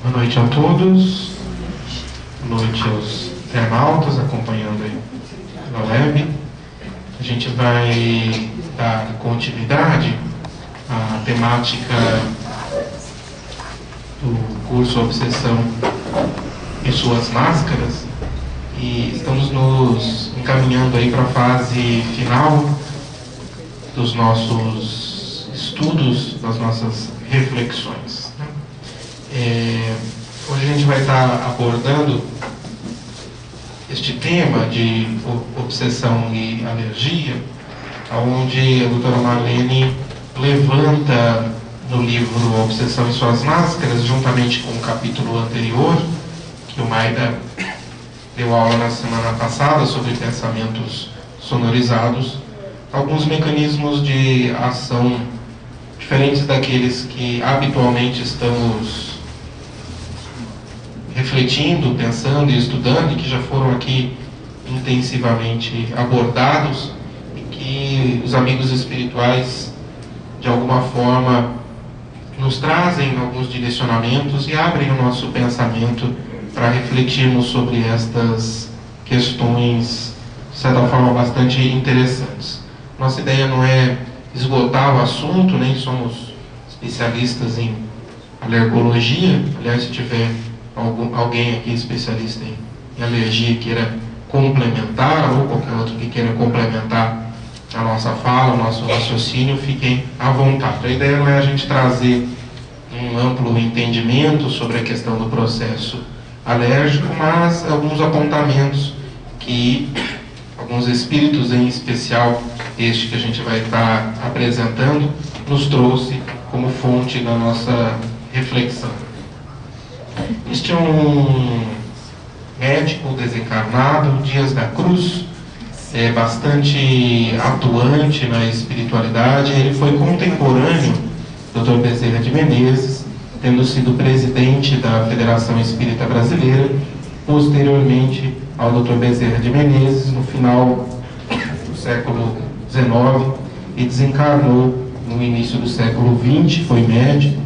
Boa noite a todos, boa noite aos internautas acompanhando aí na web. A gente vai dar continuidade à temática do curso Obsessão e Suas Máscaras, e estamos nos encaminhando aí para a fase final dos nossos estudos, das nossas reflexões. Hoje a gente vai estar abordando este tema de obsessão e alergia, onde a doutora Marlene levanta no livro Obsessão e Suas Máscaras, juntamente com o capítulo anterior, que o Maida deu aula na semana passada sobre pensamentos sonorizados, alguns mecanismos de ação diferentes daqueles que habitualmente estamos refletindo, pensando e estudando, e que já foram aqui intensivamente abordados, e que os amigos espirituais, de alguma forma, nos trazem alguns direcionamentos e abrem o nosso pensamento para refletirmos sobre estas questões, de certa forma, bastante interessantes. Nossa ideia não é esgotar o assunto, nem somos especialistas em alergologia. Aliás, se tiver alguém aqui especialista em alergia queira complementar, ou qualquer outro que queira complementar a nossa fala, o nosso raciocínio, fiquem à vontade. A ideia não é a gente trazer um amplo entendimento sobre a questão do processo alérgico, mas alguns apontamentos que alguns espíritos, em especial este que a gente vai estar apresentando, nos trouxe como fonte da nossa reflexão. Este é um médico desencarnado, Dias da Cruz, bastante atuante na espiritualidade. Ele foi contemporâneo do Dr. Bezerra de Menezes, tendo sido presidente da Federação Espírita Brasileira, posteriormente ao Dr. Bezerra de Menezes, no final do século XIX, e desencarnou no início do século XX. Foi médico,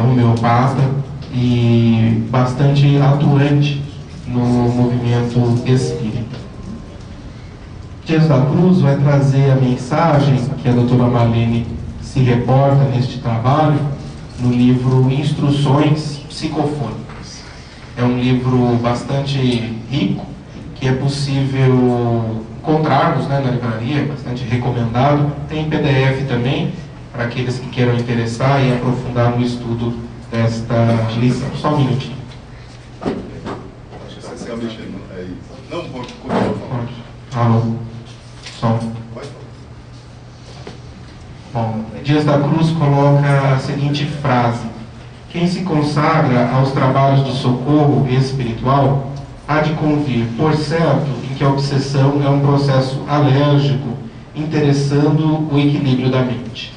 homeopata e bastante atuante no movimento espírita. Dias da Cruz vai trazer a mensagem que a doutora Marlene se reporta neste trabalho no livro Instruções Psicofônicas. É um livro bastante rico, que é possível encontrarmos, na livraria, bastante recomendado. Tem PDF também, para aqueles que queiram interessar e aprofundar no estudo desta lição. Só um minutinho. Acho que você está mexendo aí. Não, pode continuar. Alô? Som. Bom, Dias da Cruz coloca a seguinte frase: quem se consagra aos trabalhos de socorro espiritual há de convir, por certo, em que a obsessão é um processo alérgico interessando o equilíbrio da mente.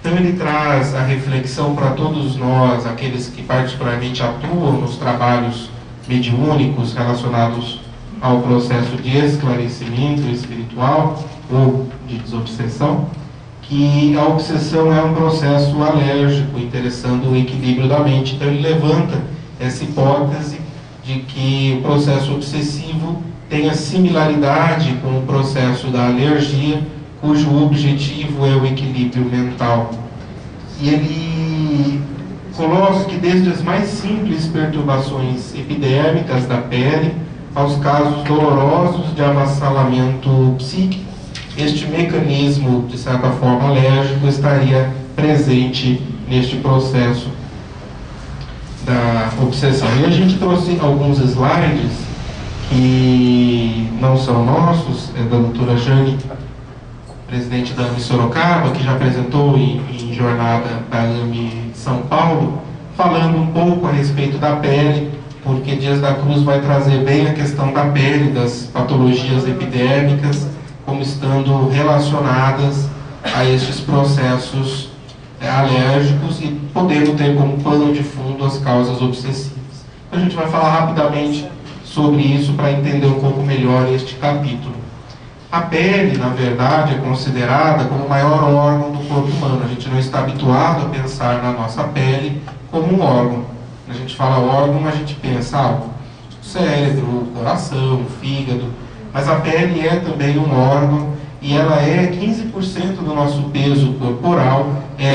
Então ele traz a reflexão para todos nós, aqueles que particularmente atuam nos trabalhos mediúnicos relacionados ao processo de esclarecimento espiritual ou de desobsessão, que a obsessão é um processo alérgico interessando o equilíbrio da mente. Então ele levanta essa hipótese de que o processo obsessivo tenha similaridade com o processo da alergia, cujo objetivo é o equilíbrio mental. E ele coloca que desde as mais simples perturbações epidérmicas da pele aos casos dolorosos de avassalamento psíquico, este mecanismo, de certa forma, alérgico estaria presente neste processo da obsessão. E a gente trouxe alguns slides que não são nossos, é da doutora Jane, presidente da AME Sorocaba, que já apresentou em jornada da AME São Paulo, falando um pouco a respeito da pele, porque Dias da Cruz vai trazer bem a questão da pele, das patologias epidérmicas, como estando relacionadas a estes processos alérgicos e podendo ter como pano de fundo as causas obsessivas. A gente vai falar rapidamente sobre isso para entender um pouco melhor este capítulo. A pele, na verdade, é considerada como o maior órgão do corpo humano. A gente não está habituado a pensar na nossa pele como um órgão. Quando a gente fala órgão, a gente pensa o cérebro, o coração, o fígado. Mas a pele é também um órgão e ela é 15% do nosso peso corporal, é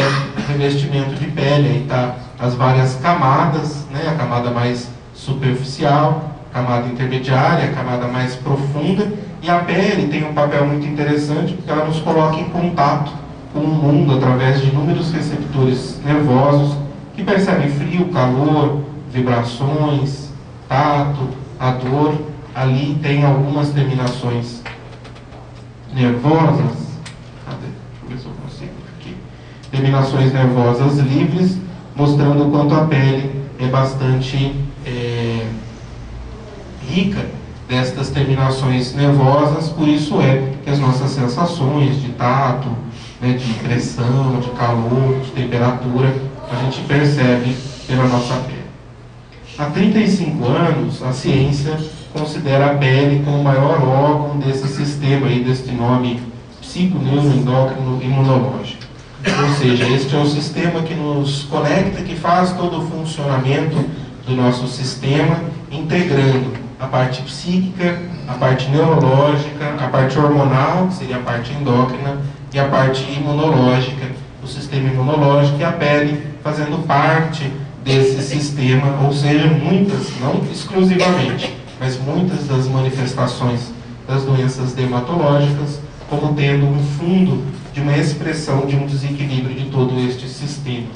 revestimento de pele. Aí está as várias camadas, né? A camada mais superficial, a camada intermediária, a camada mais profunda. E a pele tem um papel muito interessante porque ela nos coloca em contato com o mundo através de inúmeros receptores nervosos que percebem frio, calor, vibrações, tato, a dor. Ali tem algumas terminações nervosas. Cadê? Deixa eu ver se eu consigo aqui. Terminações nervosas livres, mostrando o quanto a pele é bastante rica destas terminações nervosas. Por isso é que as nossas sensações de tato, né, de pressão, de calor, de temperatura, a gente percebe pela nossa pele. Há 35 anos, a ciência considera a pele como o maior órgão desse sistema aí, deste nome psiconeuroendócrino imunológico. Ou seja, este é o sistema que nos conecta, que faz todo o funcionamento do nosso sistema, integrando a parte psíquica, a parte neurológica, a parte hormonal, que seria a parte endócrina, e a parte imunológica, o sistema imunológico, e a pele fazendo parte desse sistema. Ou seja, muitas, não exclusivamente, mas muitas das manifestações das doenças dermatológicas como tendo um fundo de uma expressão de um desequilíbrio de todo este sistema.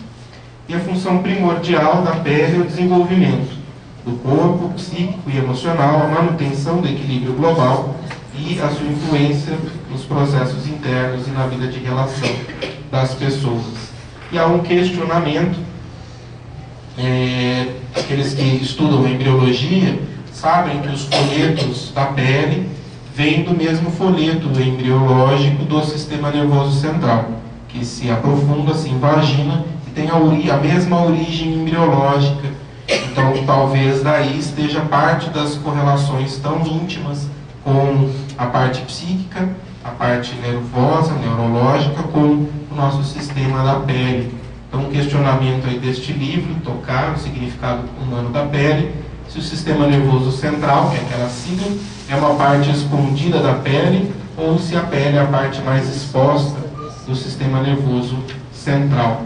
E a função primordial da pele é o desenvolvimento do corpo, psíquico e emocional, a manutenção do equilíbrio global e a sua influência nos processos internos e na vida de relação das pessoas. E há um questionamento, aqueles que estudam embriologia sabem que os folhetos da pele vêm do mesmo folheto embriológico do sistema nervoso central, que se aprofunda, se invagina e tem a mesma origem embriológica. Então, talvez daí esteja parte das correlações tão íntimas com a parte psíquica, a parte nervosa, neurológica, com o nosso sistema da pele. Então, um questionamento aí deste livro, Tocar, o significado humano da pele, se o sistema nervoso central, que é aquela sigla, é uma parte escondida da pele, ou se a pele é a parte mais exposta do sistema nervoso central.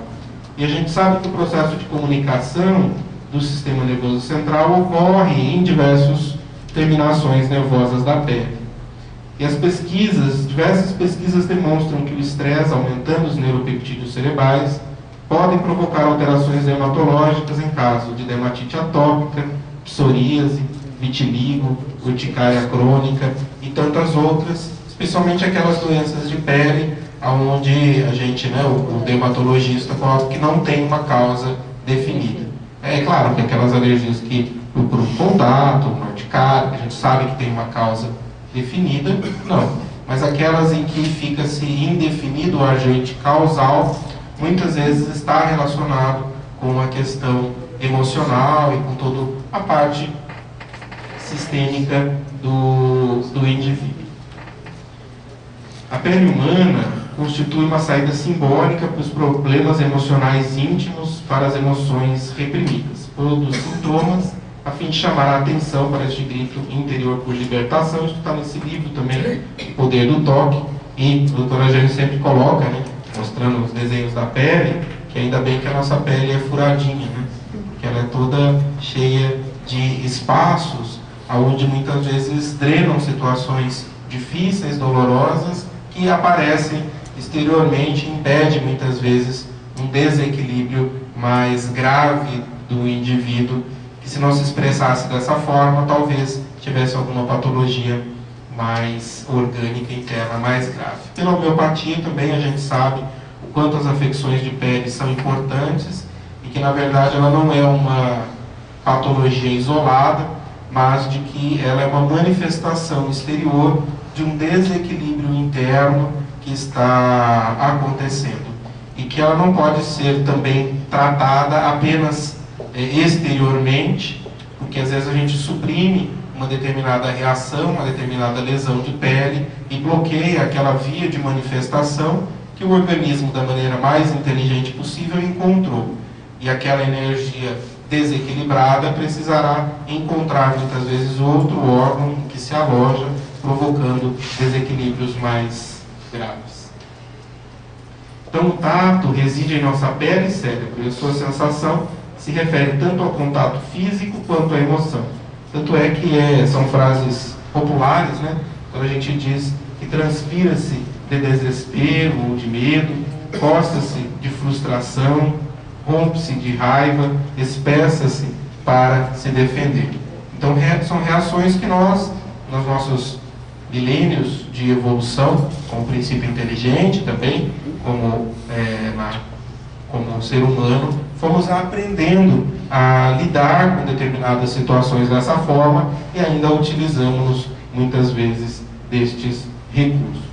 E a gente sabe que o processo de comunicação do sistema nervoso central ocorre em diversas terminações nervosas da pele. E as diversas pesquisas demonstram que o estresse, aumentando os neuropeptídeos cerebrais, podem provocar alterações dermatológicas em caso de dermatite atópica, psoríase, vitiligo, urticária crônica e tantas outras, especialmente aquelas doenças de pele onde a gente, o dermatologista coloca que não tem uma causa definida. É claro que aquelas alergias que procuram contato, urticária, que a gente sabe que tem uma causa definida, não. Mas aquelas em que fica-se indefinido o agente causal, muitas vezes está relacionado com a questão emocional e com toda a parte sistêmica do indivíduo. A pele humana constitui uma saída simbólica para os problemas emocionais íntimos, para as emoções reprimidas. Produz sintomas a fim de chamar a atenção para este grito interior por libertação. Isso está nesse livro também, O Poder do Toque, e a doutora Jane sempre coloca, mostrando os desenhos da pele, que ainda bem que a nossa pele é furadinha, porque ela é toda cheia de espaços, onde muitas vezes drenam situações difíceis, dolorosas, que aparecem exteriormente, impede muitas vezes um desequilíbrio mais grave do indivíduo, que se não se expressasse dessa forma, talvez tivesse alguma patologia mais orgânica interna, mais grave. Pela homeopatia também a gente sabe o quanto as afecções de pele são importantes e que na verdade ela não é uma patologia isolada, mas de que ela é uma manifestação exterior de um desequilíbrio interno que está acontecendo e que ela não pode ser também tratada apenas exteriormente, porque às vezes a gente suprime uma determinada reação, uma determinada lesão de pele e bloqueia aquela via de manifestação que o organismo, da maneira mais inteligente possível, encontrou. E aquela energia desequilibrada precisará encontrar muitas vezes outro órgão que se aloja, provocando desequilíbrios mais graves. Então, o tato reside em nossa pele e cérebro, e a sua sensação se refere tanto ao contato físico quanto à emoção. Tanto é que são frases populares, né? Quando a gente diz que transpira-se de desespero ou de medo, coça-se de frustração, rompe-se de raiva, espeça-se para se defender. Então, são reações que nós, nos nossos milênios de evolução, como princípio inteligente também, como ser humano, fomos aprendendo a lidar com determinadas situações dessa forma e ainda utilizamos muitas vezes destes recursos.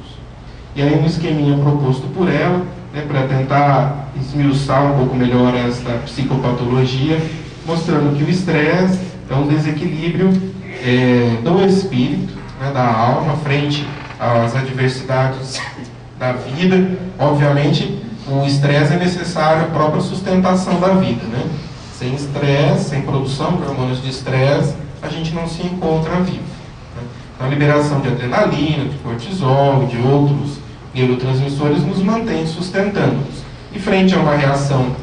E aí um esqueminha proposto por ela, né, para tentar esmiuçar um pouco melhor esta psicopatologia, mostrando que o estresse é um desequilíbrio do espírito, né, da alma, frente às adversidades da vida. Obviamente, o estresse é necessário à própria sustentação da vida, né? Sem estresse, sem produção de hormônios de estresse, a gente não se encontra vivo, né? Então, a liberação de adrenalina, de cortisol, de outros neurotransmissores nos mantém sustentando-nos. E frente a uma reação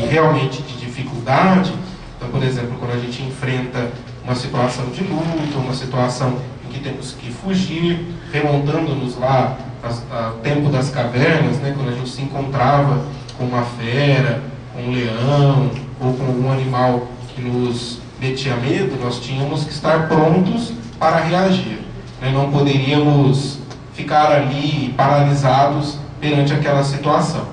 realmente de dificuldade, então, por exemplo, quando a gente enfrenta uma situação de luta, uma situação em que temos que fugir, remontando-nos lá ao tempo das cavernas, né, quando a gente se encontrava com uma fera, com um leão, ou com algum animal que nos metia medo, nós tínhamos que estar prontos para reagir, né? Não poderíamos ficar ali paralisados perante aquela situação.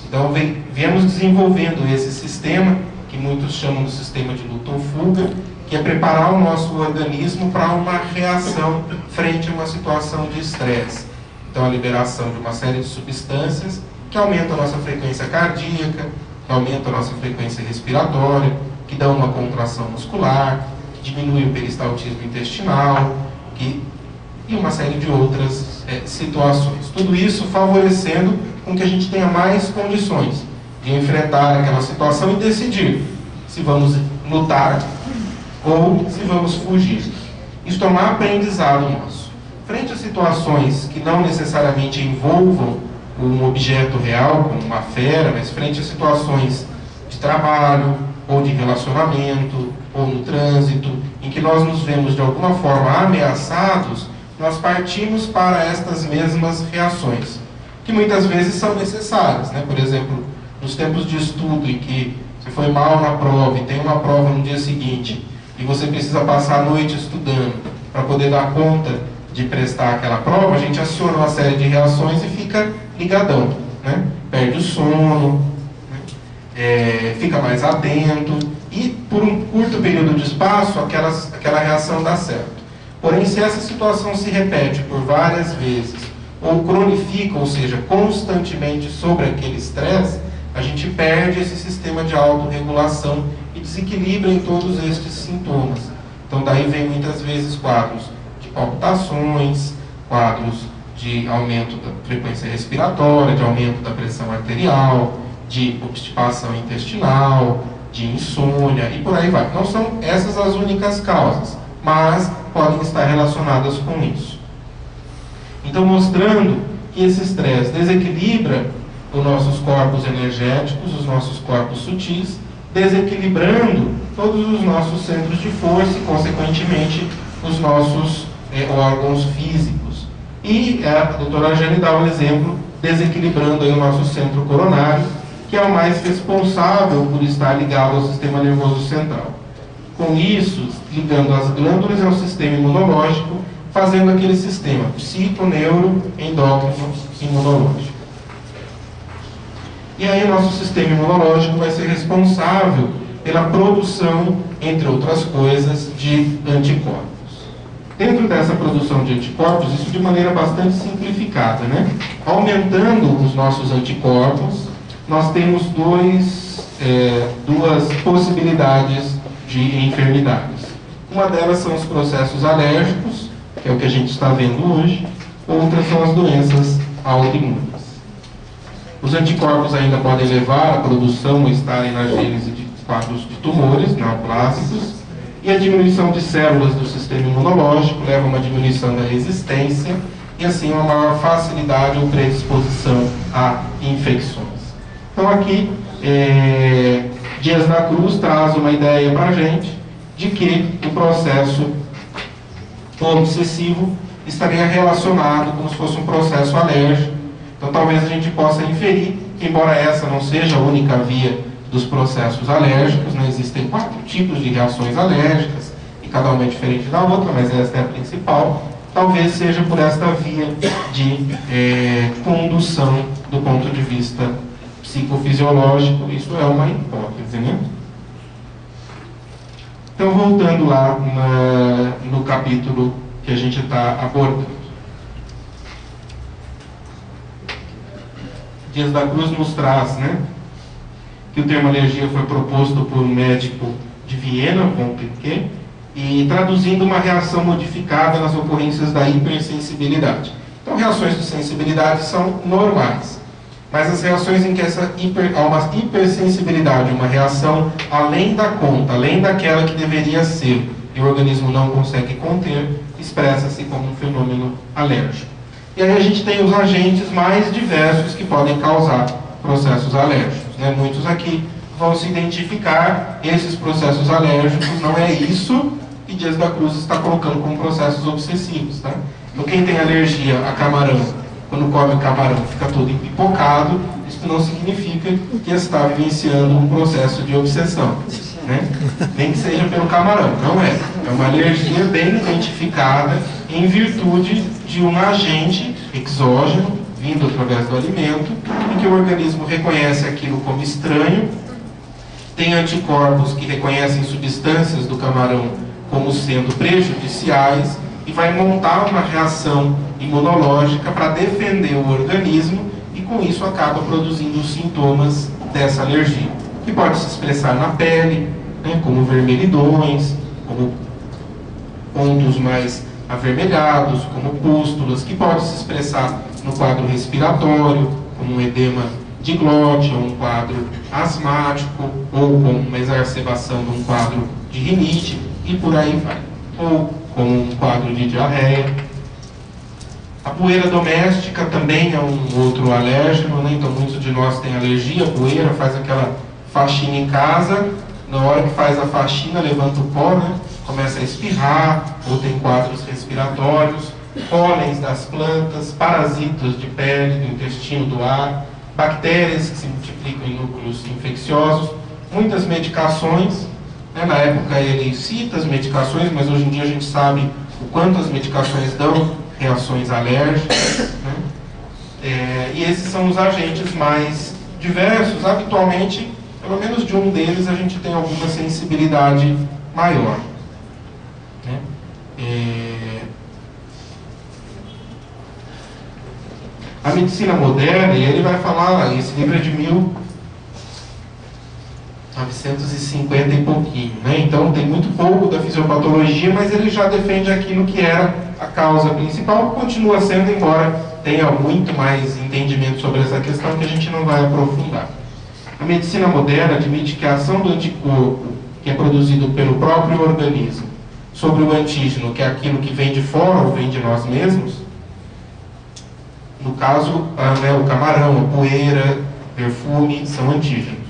Então, viemos desenvolvendo esse sistema, que muitos chamam de sistema de luta ou fuga, que é preparar o nosso organismo para uma reação frente a uma situação de estresse. Então, a liberação de uma série de substâncias que aumentam a nossa frequência cardíaca, que aumentam a nossa frequência respiratória, que dão uma contração muscular, que diminui o peristaltismo intestinal, e uma série de outras situações. Tudo isso favorecendo com que a gente tenha mais condições de enfrentar aquela situação e decidir se vamos lutar ou se vamos fugir. Isso é um aprendizado nosso. Frente a situações que não necessariamente envolvam um objeto real, como uma fera, mas frente a situações de trabalho, ou de relacionamento, ou no trânsito, em que nós nos vemos de alguma forma ameaçados, nós partimos para estas mesmas reações, que muitas vezes são necessárias, né? Por exemplo, nos tempos de estudo em que você foi mal na prova e tem uma prova no dia seguinte, e você precisa passar a noite estudando para poder dar conta de prestar aquela prova, a gente aciona uma série de reações e fica ligadão, né? Perde o sono, né? Fica mais atento, e por um curto período de espaço, aquela reação dá certo. Porém, se essa situação se repete por várias vezes, ou cronifica, ou seja, constantemente sobre aquele estresse, a gente perde esse sistema de autorregulação e desequilibra em todos estes sintomas. Então, daí vem muitas vezes quadros de palpitações, quadros de aumento da frequência respiratória, de aumento da pressão arterial, de obstipação intestinal, de insônia e por aí vai. Não são essas as únicas causas, mas podem estar relacionadas com isso. Então, mostrando que esse estresse desequilibra os nossos corpos energéticos, os nossos corpos sutis, desequilibrando todos os nossos centros de força e, consequentemente, os nossos órgãos físicos. E a doutora Jane dá um exemplo desequilibrando aí o nosso centro coronário, que é o mais responsável por estar ligado ao sistema nervoso central. Com isso, ligando as glândulas ao sistema imunológico, fazendo aquele sistema psico, neuro, endócrino, imunológico. E aí o nosso sistema imunológico vai ser responsável pela produção, entre outras coisas, de anticorpos. Dentro dessa produção de anticorpos, isso de maneira bastante simplificada, né? Aumentando os nossos anticorpos, nós temos duas possibilidades de enfermidades. Uma delas são os processos alérgicos, que é o que a gente está vendo hoje. Outras são as doenças autoimunes. Os anticorpos ainda podem levar à produção ou estarem na gênese de quadros de tumores neoplásicos, e a diminuição de células do sistema imunológico leva a uma diminuição da resistência e assim uma maior facilidade ou predisposição a infecções. Então aqui, Dias da Cruz traz uma ideia para a gente de que o processo obsessivo estaria relacionado como se fosse um processo alérgico. Então talvez a gente possa inferir que, embora essa não seja a única via dos processos alérgicos, né, existem 4 tipos de reações alérgicas, e cada uma é diferente da outra, mas esta é a principal. Talvez seja por esta via de condução do ponto de vista psicofisiológico. Isso é uma hipótese, né? Então, voltando lá no capítulo que a gente está abordando. Dias da Cruz nos traz, né, que o termo alergia foi proposto por um médico de Viena, von Pinquet, e traduzindo uma reação modificada nas ocorrências da hipersensibilidade. Então, reações de sensibilidade são normais, mas as reações em que há uma hipersensibilidade, uma reação além da conta, além daquela que deveria ser, e o organismo não consegue conter, expressa-se como um fenômeno alérgico. E aí a gente tem os agentes mais diversos que podem causar processos alérgicos, né? Muitos aqui vão se identificar, esses processos alérgicos não é isso que Dias da Cruz está colocando como processos obsessivos, tá? Então quem tem alergia a camarão, quando come o camarão fica todo empipocado, isso não significa que está vivenciando um processo de obsessão, né? Nem que seja pelo camarão, não é. É uma alergia bem identificada em virtude de um agente exógeno, vindo através do alimento, em que o organismo reconhece aquilo como estranho, tem anticorpos que reconhecem substâncias do camarão como sendo prejudiciais e vai montar uma reação imunológica para defender o organismo e com isso acaba produzindo os sintomas dessa alergia, que pode se expressar na pele, né, como vermelhidões, como pontos mais avermelhados, como pústulas, que pode se expressar no quadro respiratório, como um edema de glote, ou um quadro asmático, ou com uma exacerbação de um quadro de rinite, e por aí vai. Ou como um quadro de diarreia. A poeira doméstica também é um outro alérgeno, né? Então muitos de nós têm alergia à poeira, faz aquela faxina em casa, na hora que faz a faxina levanta o pó, né? Começa a espirrar, ou tem quadros respiratórios, pólens das plantas, parasitas de pele, do intestino, do ar, bactérias que se multiplicam em núcleos infecciosos, muitas medicações, né? Na época ele cita as medicações, mas hoje em dia a gente sabe o quanto as medicações dão reações alérgicas, né? E esses são os agentes mais diversos. Habitualmente, pelo menos de um deles, a gente tem alguma sensibilidade maior, né? A medicina moderna, e ele vai falar, esse livro é de 1950 e pouquinho, né? Então tem muito pouco da fisiopatologia, mas ele já defende aquilo que era a causa principal, continua sendo, embora tenha muito mais entendimento sobre essa questão que a gente não vai aprofundar. A medicina moderna admite que a ação do anticorpo, que é produzido pelo próprio organismo, sobre o antígeno, que é aquilo que vem de fora ou vem de nós mesmos, no caso, o camarão, a poeira, perfume, são antígenos.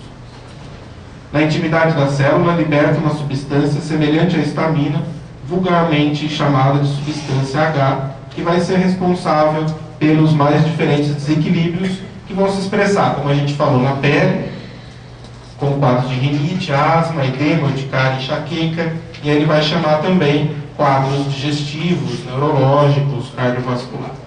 Na intimidade da célula, liberta uma substância semelhante à histamina, vulgarmente chamada de substância H, que vai ser responsável pelos mais diferentes desequilíbrios que vão se expressar, como a gente falou, na pele, como quadros de rinite, asma, edema, urticária, enxaqueca, e ele vai chamar também quadros digestivos, neurológicos, cardiovasculares.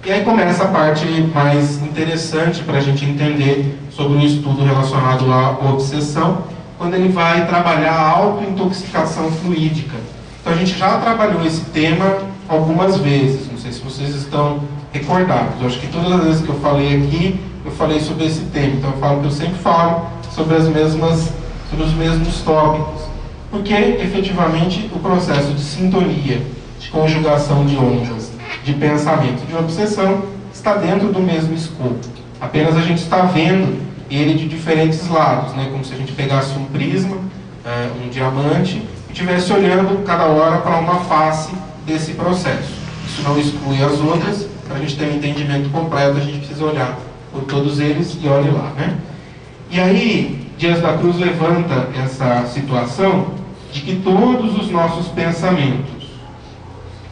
E aí começa a parte mais interessante para a gente entender sobre o estudo relacionado à obsessão, quando ele vai trabalhar a autointoxicação fluídica. Então a gente já trabalhou esse tema algumas vezes, não sei se vocês estão recordados. Eu acho que todas as vezes que eu falei aqui, eu falei sobre esse tema. Então eu falo que eu sempre falo sobre os mesmos tópicos. Porque, efetivamente, o processo de sintonia, de conjugação de ondas, de pensamento, de obsessão, está dentro do mesmo escopo. Apenas a gente está vendo ele de diferentes lados, né? Como se a gente pegasse um prisma, um diamante, e estivesse olhando cada hora para uma face desse processo. Isso não exclui as outras. Para a gente ter um entendimento completo, a gente precisa olhar por todos eles e olhe lá, né? E aí, Dias da Cruz levanta essa situação de que todos os nossos pensamentos,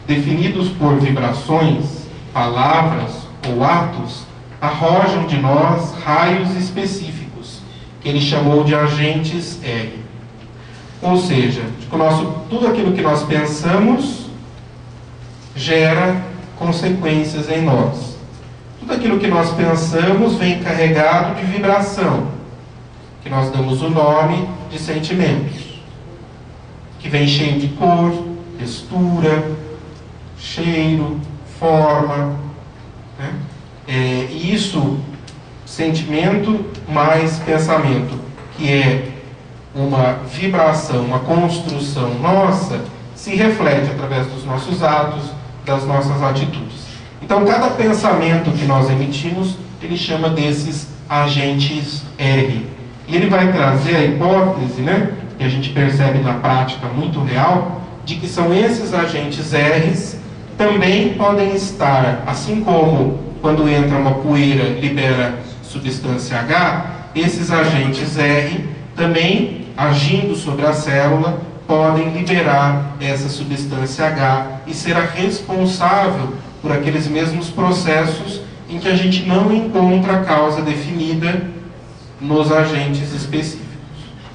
definidos por vibrações, palavras ou atos, arrojam de nós raios específicos, que ele chamou de agentes R. Ou seja, tudo aquilo que nós pensamos gera consequências em nós. Tudo aquilo que nós pensamos vem carregado de vibração, que nós damos o nome de sentimentos, que vem cheio de cor, textura, cheiro, forma, né? E isso, sentimento mais pensamento, que é uma vibração, uma construção nossa, se reflete através dos nossos atos, das nossas atitudes. Então, cada pensamento que nós emitimos, ele chama desses agentes R. E ele vai trazer a hipótese, né, que a gente percebe na prática muito real, de que são esses agentes R's também podem estar, assim como quando entra uma poeira libera substância H, esses agentes R também, agindo sobre a célula, podem liberar essa substância H e ser a responsável por aqueles mesmos processos em que a gente não encontra a causa definida nos agentes específicos.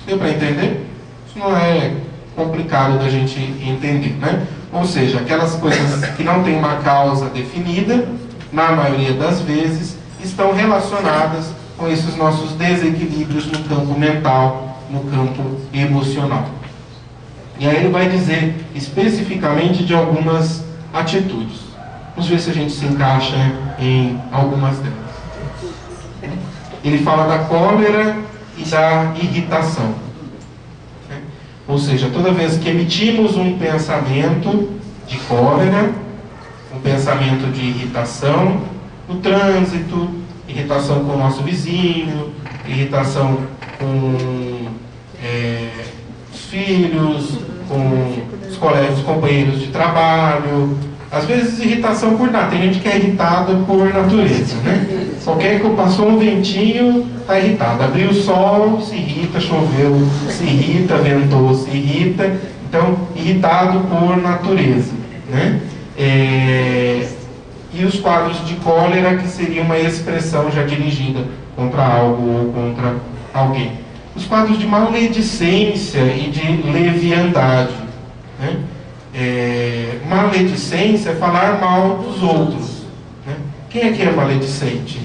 Deu para entender? Isso não é complicado da gente entender, né? Ou seja, aquelas coisas que não têm uma causa definida, na maioria das vezes, estão relacionadas com esses nossos desequilíbrios no campo mental, no campo emocional. E aí ele vai dizer especificamente de algumas atitudes. Vamos ver se a gente se encaixa em algumas delas. Ele fala da cólera e da irritação. Ou seja, toda vez que emitimos um pensamento de cólera, um pensamento de irritação, no trânsito, irritação com o nosso vizinho, irritação com os filhos, com os colegas, os companheiros de trabalho, às vezes irritação por nada. Tem gente que é irritada por natureza, né? Qualquer que passou um ventinho, está irritado. Abriu o sol, se irrita, choveu, se irrita, ventou, se irrita. Então, irritado por natureza, né? E os quadros de cólera, que seria uma expressão já dirigida contra algo ou contra alguém. Os quadros de maledicência e de leviandade, né? Maledicência é falar mal dos outros, né? Quem é que é maledicente?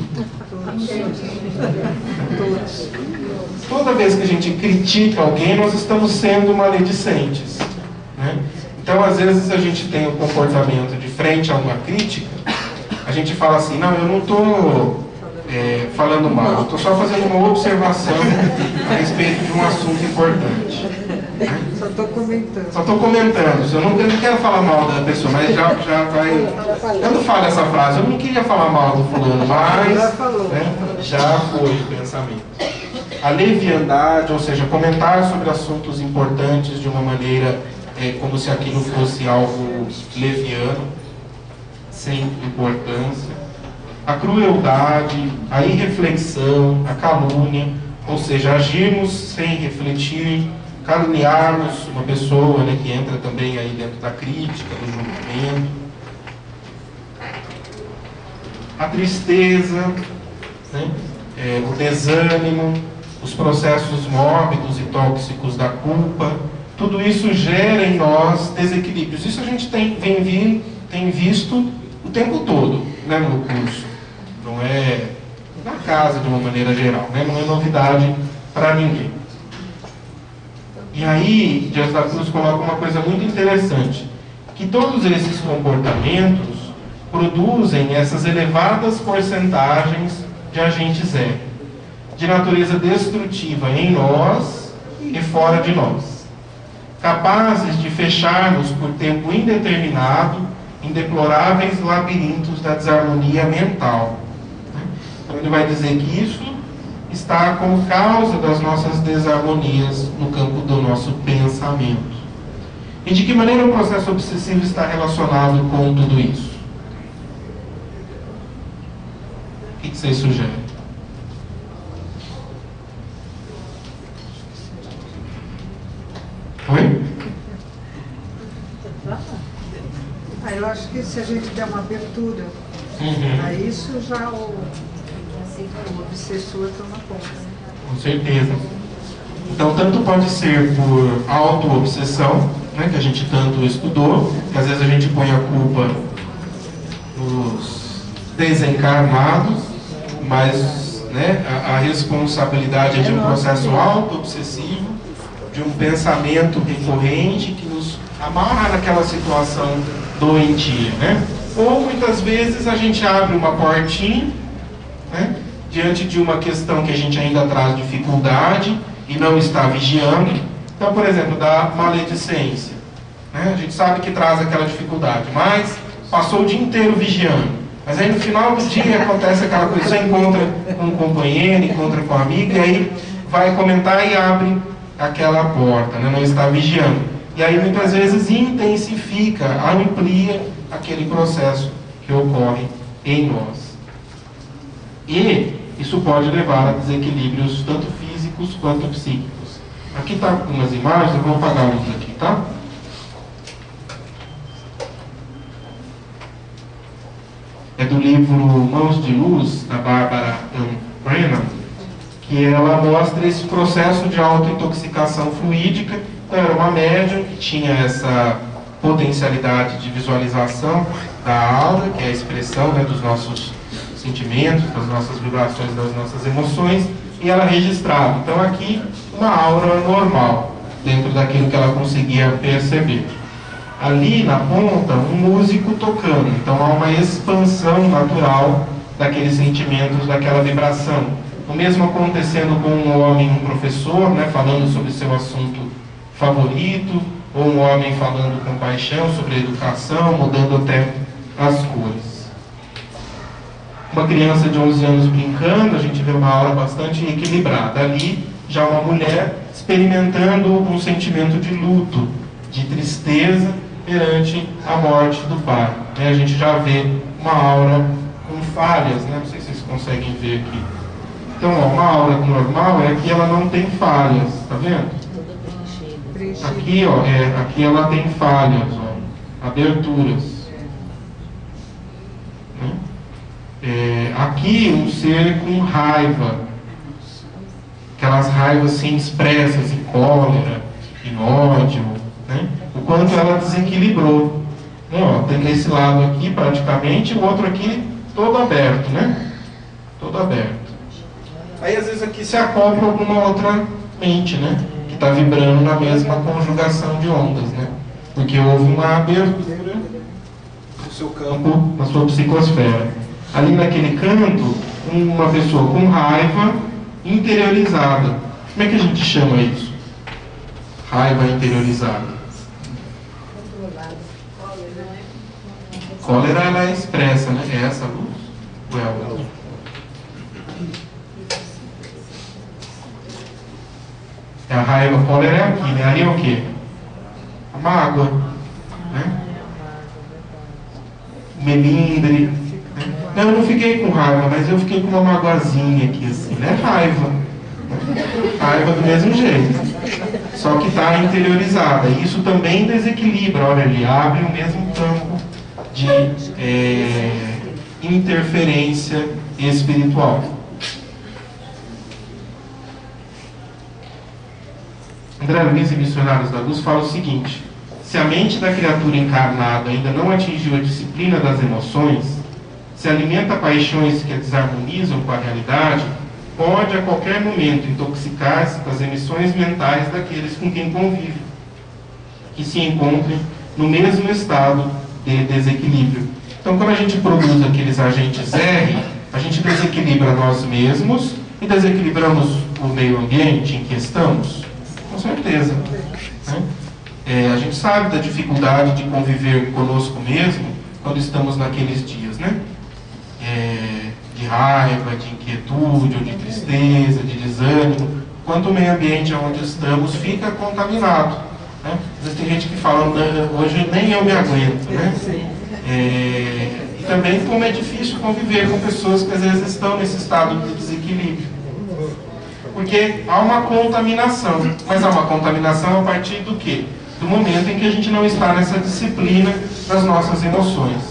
Toda vez que a gente critica alguém, nós estamos sendo maledicentes, né? Então, às vezes, a gente tem o comportamento de frente a uma crítica, a gente fala assim, não, eu não estou falando mal, eu estou só fazendo uma observação a respeito de um assunto importante. Né? Só estou comentando. Só estou comentando, eu não quero falar mal da pessoa, mas já vai... Quando fala essa frase, eu não queria falar mal do fulano, mas né, já foi o pensamento. A leviandade, ou seja, comentar sobre assuntos importantes de uma maneira como se aquilo fosse algo leviano, sem importância. A crueldade, a irreflexão, a calúnia, ou seja, agirmos sem refletir, caluniarmos uma pessoa, né, que entra também aí dentro da crítica, do julgamento. A tristeza, né, o desânimo, os processos mórbidos e tóxicos da culpa, tudo isso gera em nós desequilíbrios. Isso a gente tem visto o tempo todo, né, no curso. Não é na casa de uma maneira geral, né? Não é novidade para ninguém. E aí, Dias da Cruz coloca uma coisa muito interessante, que todos esses comportamentos produzem essas elevadas porcentagens de agentes R, de natureza destrutiva em nós e fora de nós. capazes de fechar-nos por tempo indeterminado em deploráveis labirintos da desarmonia mental. Então ele vai dizer que isso está como causa das nossas desarmonias no campo do nosso pensamento. E de que maneira o processo obsessivo está relacionado com tudo isso? O que vocês sugerem? Oi? Eu acho que se a gente der uma abertura a isso, já o obsessor toma conta. Com certeza. Então, tanto pode ser por auto-obsessão, né, que a gente tanto estudou, que às vezes a gente põe a culpa nos desencarnados, mas né, a responsabilidade é de um processo auto-obsessivo, de um pensamento recorrente que nos amarra naquela situação doentia, né? Ou muitas vezes a gente abre uma portinha, né, diante de uma questão que a gente ainda traz dificuldade e não está vigiando. Então, por exemplo, da maledicência, né? A gente sabe que traz aquela dificuldade, mas passou o dia inteiro vigiando. Mas aí no final do dia acontece aquela coisa, você encontra com um companheiro, encontra com um amigo, e aí vai comentar e abre aquela porta, né? Não está vigiando. E aí muitas vezes intensifica, amplia aquele processo que ocorre em nós. E isso pode levar a desequilíbrios tanto físicos quanto psíquicos. Aqui está algumas imagens, eu vou apagar a luz aqui, tá? É do livro Mãos de Luz, da Bárbara Ann Brennan, que ela mostra esse processo de autointoxicação fluídica. Então, era uma médium que tinha essa potencialidade de visualização da aura, que é a expressão, né, dos nossos sentimentos, das nossas vibrações, das nossas emoções, e ela registrava. Então, aqui, uma aura normal, dentro daquilo que ela conseguia perceber. Ali na ponta, um músico tocando. Então, há uma expansão natural daqueles sentimentos, daquela vibração. O mesmo acontecendo com um homem, um professor, né, falando sobre seu assunto favorito, ou um homem falando com paixão sobre a educação, mudando até as cores. Uma criança de 11 anos brincando, a gente vê uma aura bastante equilibrada. Ali, já uma mulher experimentando um sentimento de luto, de tristeza perante a morte do pai. A gente já vê uma aura com falhas, né? Não sei se vocês conseguem ver aqui. Então, ó, uma aura normal é que ela não tem falhas, tá vendo? Aqui, ó, aqui ela tem falhas, ó, aberturas. Né? Aqui um ser com raiva, aquelas raivas assim expressas em cólera, em ódio, né? O quanto ela desequilibrou. Né? Ó, tem esse lado aqui praticamente, o outro aqui todo aberto, né? Todo aberto. Aí às vezes aqui se acopla alguma outra mente, né? Que está vibrando na mesma conjugação de ondas, né? Porque houve uma abertura no seu campo, na sua psicosfera. Ali naquele canto, uma pessoa com raiva interiorizada. Como é que a gente chama isso? Raiva interiorizada. Cólera, ela é expressa, né? É essa luz? Ou é a outra? A raiva, a cólera é aqui, né? Ali é o quê? A mágoa, né? O melindre. Né? Não, eu não fiquei com raiva, mas eu fiquei com uma magoazinha aqui, assim, né? Raiva. Raiva do mesmo jeito. Só que está interiorizada. E isso também desequilibra. Olha, ele abre o mesmo campo de interferência espiritual. André Luiz e Missionários da Luz fala o seguinte: se a mente da criatura encarnada ainda não atingiu a disciplina das emoções, se alimenta paixões que a desarmonizam com a realidade, pode a qualquer momento intoxicar-se das emissões mentais daqueles com quem convive, que se encontrem no mesmo estado de desequilíbrio. Então, quando a gente produz aqueles agentes R, a gente desequilibra nós mesmos e desequilibramos o meio ambiente em que estamos. Com certeza. Né? A gente sabe da dificuldade de conviver conosco mesmo quando estamos naqueles dias, né? De raiva, de inquietude, ou de tristeza, de desânimo, quanto o meio ambiente onde estamos fica contaminado, né? Às vezes tem gente que fala, hoje nem eu me aguento, né? E também como é difícil conviver com pessoas que às vezes estão nesse estado de desequilíbrio. Porque há uma contaminação, mas há uma contaminação a partir do quê? Do momento em que a gente não está nessa disciplina das nossas emoções.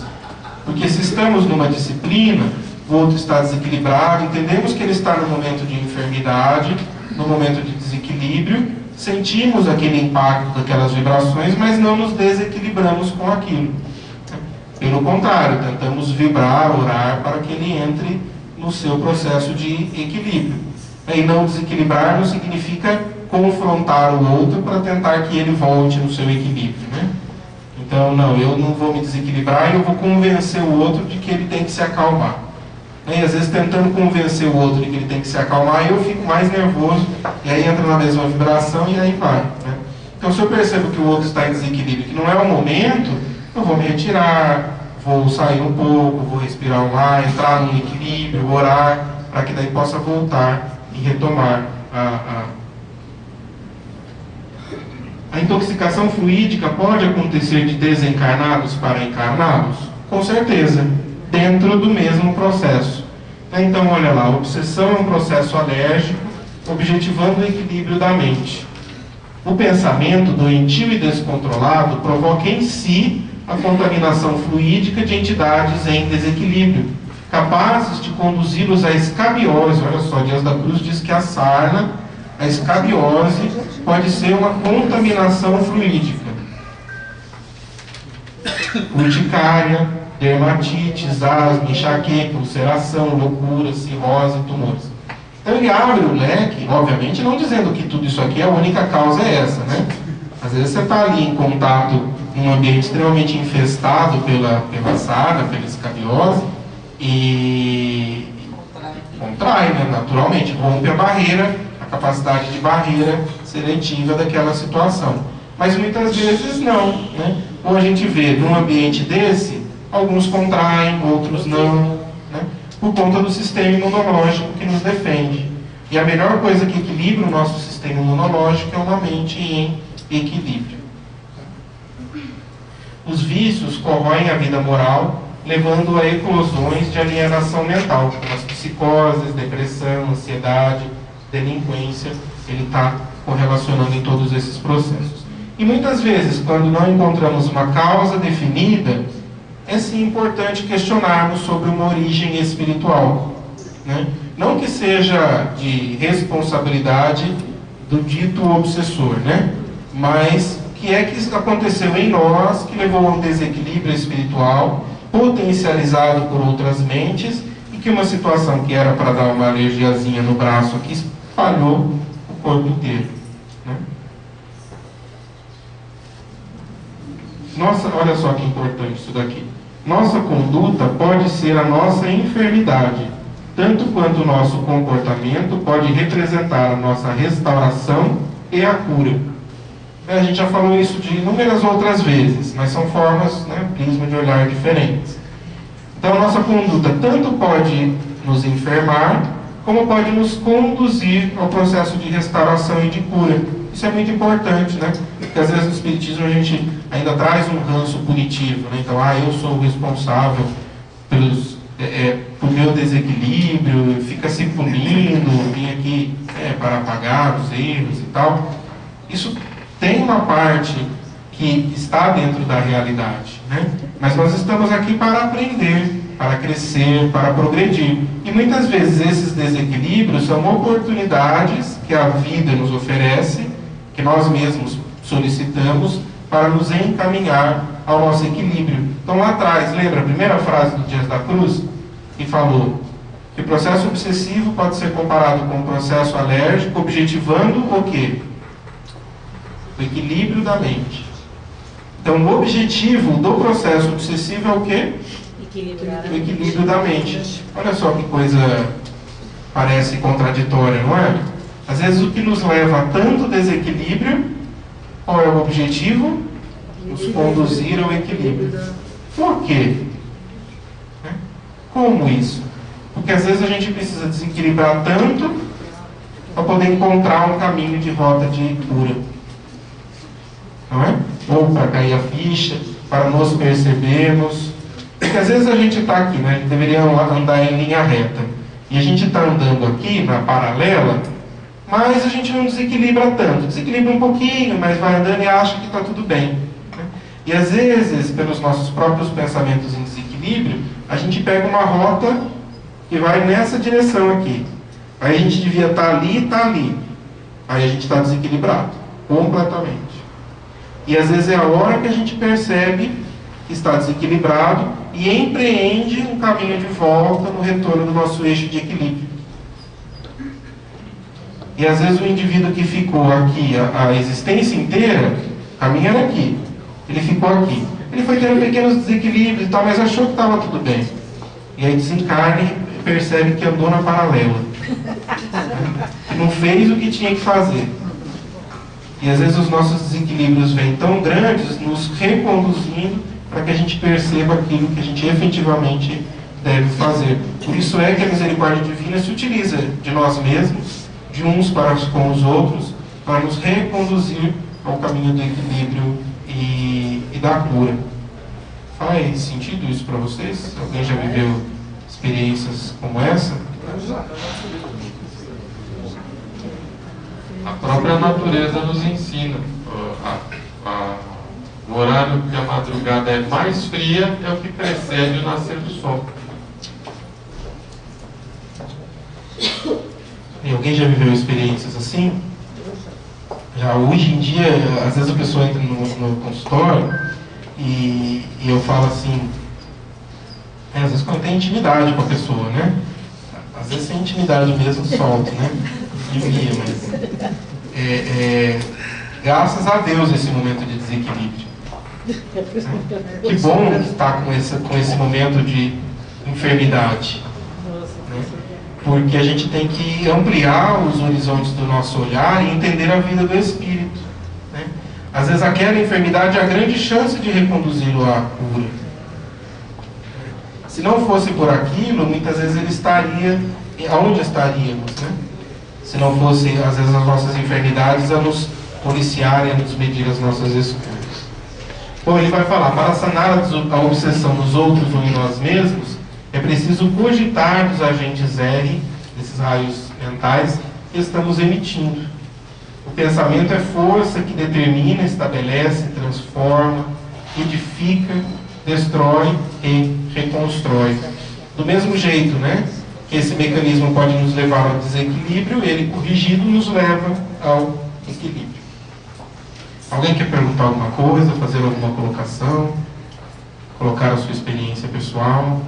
Porque se estamos numa disciplina, o outro está desequilibrado, entendemos que ele está no momento de enfermidade, no momento de desequilíbrio, sentimos aquele impacto daquelas vibrações, mas não nos desequilibramos com aquilo. Pelo contrário, tentamos vibrar, orar para que ele entre no seu processo de equilíbrio. E não desequilibrar não significa confrontar o outro para tentar que ele volte no seu equilíbrio, né? Então, não, eu não vou me desequilibrar e eu vou convencer o outro de que ele tem que se acalmar. E às vezes tentando convencer o outro de que ele tem que se acalmar, eu fico mais nervoso, e aí entra na mesma vibração e aí vai, né? Então, se eu percebo que o outro está em desequilíbrio, que não é o momento, eu vou me retirar, vou sair um pouco, vou respirar um ar, entrar no equilíbrio, orar, para que daí possa voltar e retomar A intoxicação fluídica pode acontecer de desencarnados para encarnados? Com certeza, dentro do mesmo processo. Então, olha lá, a obsessão é um processo alérgico, objetivando o equilíbrio da mente. O pensamento doentio e descontrolado provoca em si a contaminação fluídica de entidades em desequilíbrio, capazes de conduzi-los à escabiose. Olha só, Dias da Cruz diz que a sarna, a escabiose, pode ser uma contaminação fluídica. Urticária, dermatites, asma, enxaqueca, ulceração, loucura, cirrose, tumores. Então ele abre o leque, obviamente não dizendo que tudo isso aqui, a única causa é essa, né? Às vezes você está ali em contato num ambiente extremamente infestado pela sarna, pela escabiose, e contrai, né? Naturalmente, rompe a barreira, a capacidade de barreira seletiva daquela situação. Mas muitas vezes não, né? Ou a gente vê num ambiente desse, alguns contraem, outros não, né? Por conta do sistema imunológico que nos defende. E a melhor coisa que equilibra o nosso sistema imunológico é uma mente em equilíbrio. Os vícios corroem a vida moral, levando a eclosões de alienação mental, como as psicoses, depressão, ansiedade, delinquência. Ele está correlacionando em todos esses processos. E muitas vezes, quando não encontramos uma causa definida, é sim importante questionarmos sobre uma origem espiritual, né? Não que seja de responsabilidade do dito obsessor, né? Mas o que é que aconteceu em nós que levou a um desequilíbrio espiritual potencializado por outras mentes e que uma situação que era para dar uma alergiazinha no braço aqui espalhou o corpo inteiro, né? Nossa, olha só que importante isso daqui. Nossa conduta pode ser a nossa enfermidade, tanto quanto o nosso comportamento pode representar a nossa restauração e a cura. A gente já falou isso de inúmeras outras vezes, mas são formas, né, prisma de olhar diferentes. Então, a nossa conduta tanto pode nos enfermar, como pode nos conduzir ao processo de restauração e de cura. Isso é muito importante, né? Porque às vezes no Espiritismo a gente ainda traz um ranço punitivo, né? Então, eu sou o responsável por meu desequilíbrio, fica se punindo, vim aqui para apagar os erros e tal. Isso tem uma parte que está dentro da realidade, né? Mas nós estamos aqui para aprender, para crescer, para progredir. E muitas vezes esses desequilíbrios são oportunidades que a vida nos oferece, que nós mesmos solicitamos, para nos encaminhar ao nosso equilíbrio. Então lá atrás, lembra a primeira frase do Dias da Cruz? Que falou que o processo obsessivo pode ser comparado com o processo alérgico, objetivando o quê? O equilíbrio da mente. Então o objetivo do processo obsessivo é o quê? O equilíbrio da mente. Olha só que coisa parece contraditória, não é? Às vezes o que nos leva a tanto desequilíbrio Qual é o objetivo? Nos conduzir ao equilíbrio. Por quê? Como isso? Porque às vezes a gente precisa desequilibrar tanto para poder encontrar um caminho de rota de cura. Não é? Ou para cair a ficha, para nos percebermos. Porque às vezes a gente está aqui, né? A gente deveria andar em linha reta. E a gente está andando aqui na paralela, mas a gente não desequilibra tanto. Desequilibra um pouquinho, mas vai andando e acha que está tudo bem. Né? E às vezes, pelos nossos próprios pensamentos em desequilíbrio, a gente pega uma rota que vai nessa direção aqui. Aí a gente devia estar ali e está ali. Aí a gente está desequilibrado, completamente. E às vezes é a hora que a gente percebe que está desequilibrado e empreende um caminho de volta no retorno do nosso eixo de equilíbrio. E às vezes o indivíduo que ficou aqui a existência inteira, o caminho era aqui, ele ficou aqui. Ele foi tendo pequenos desequilíbrios e tal, mas achou que estava tudo bem. E aí desencarna e percebe que andou na paralela. Que não fez o que tinha que fazer. E às vezes os nossos desequilíbrios vêm tão grandes, nos reconduzindo para que a gente perceba aquilo que a gente efetivamente deve fazer. Por isso é que a misericórdia divina se utiliza de nós mesmos, de uns para com os outros, para nos reconduzir ao caminho do equilíbrio e da cura. Faz sentido isso para vocês? Alguém já viveu experiências como essa? A própria natureza nos ensina. O horário que a madrugada é mais fria é o que precede o nascer do sol. E alguém já viveu experiências assim? Já hoje em dia, às vezes a pessoa entra no consultório e eu falo assim, às vezes quando tem intimidade com a pessoa, né? Às vezes sem intimidade mesmo, solto, né? Devia, mas... graças a Deus esse momento de desequilíbrio. Que bom estar com esse momento de enfermidade. Né? Porque a gente tem que ampliar os horizontes do nosso olhar e entender a vida do espírito. Né? Às vezes aquela enfermidade é a grande chance de reconduzi-lo à cura. Se não fosse por aquilo, muitas vezes ele estaria... Aonde estaríamos? Né? Se não fosse, às vezes, as nossas enfermidades a nos policiarem, a nos medir as nossas escolhas. Bom, ele vai falar, para sanar a obsessão nos outros ou em nós mesmos, é preciso cogitar dos agentes R, desses raios mentais, que estamos emitindo. O pensamento é força que determina, estabelece, transforma, edifica, destrói e reconstrói. Do mesmo jeito, né? Que esse mecanismo pode nos levar ao desequilíbrio, ele corrigido nos leva ao equilíbrio. Alguém quer perguntar alguma coisa, fazer alguma colocação, colocar a sua experiência pessoal?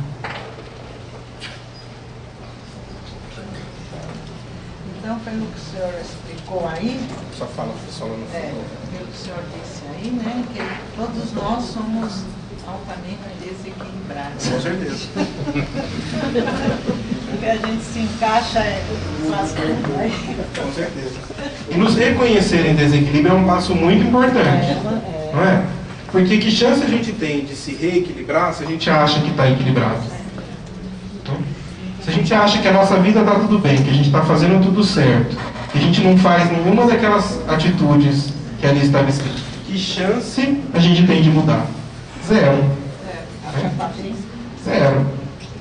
Então, pelo que o senhor explicou aí, Só fala, pessoal, não falou. pelo que o senhor disse aí, né, que todos nós somos altamente desequilibrados. Com certeza. Porque a gente se encaixa faz tudo aí. Com certeza. E nos reconhecer em desequilíbrio é um passo muito importante. Não é? Porque que chance a gente tem de se reequilibrar se a gente acha que está equilibrado? Se a gente acha que a nossa vida está tudo bem, que a gente está fazendo tudo certo, que a gente não faz nenhuma daquelas atitudes que ali está escrito, que chance a gente tem de mudar? Zero. Zero.